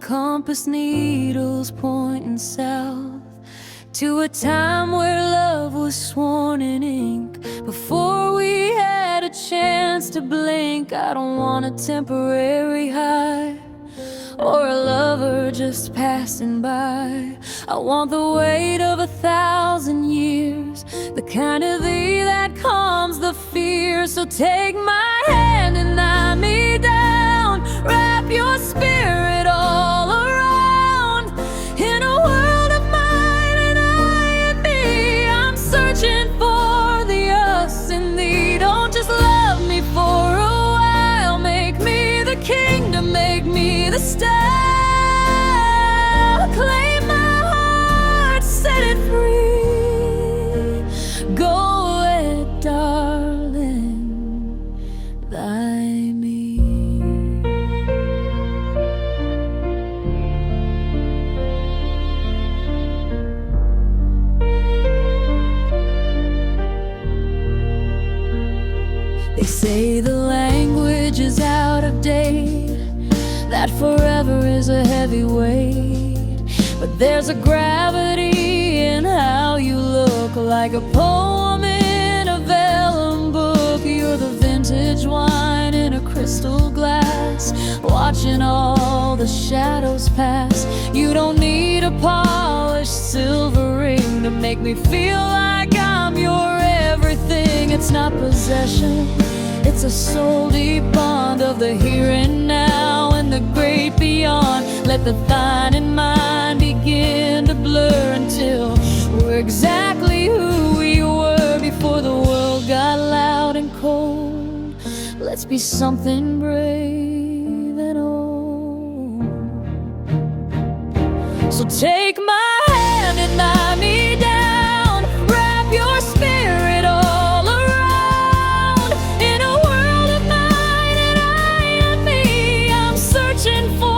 compass needles pointing south to a time where love was sworn in ink before we had a chance to blink. I don't want a temporary high or a lover just passing by. I want the weight of 1,000 years, the kind of thee that calms the fear. So take my hand and lie me down, wrap your spirit all around. In a world of mine and I and me, I'm searching for the us in thee. Don't just love me for a while, make me the kingdom, make me the star. Claim my heart, set it free. Go ahead, darling, thy me. They say the language is out of date, that forever is a heavy weight, but there's a gravity in how you look, like a poem in a vellum book. You're the vintage wine in a crystal glass, watching all the shadows pass. You don't need a polished silver ring to make me feel like I'm your everything. It's not possession, it's a soul deep bond of the here and now and the great beyond. Let the thine and mine begin to blur until we're exactly who we were before the world got loud and cold. Let's be something brave and old. So take my hand and lie me down, wrap your spirit all around. In a world of mine and I and me, I'm searching for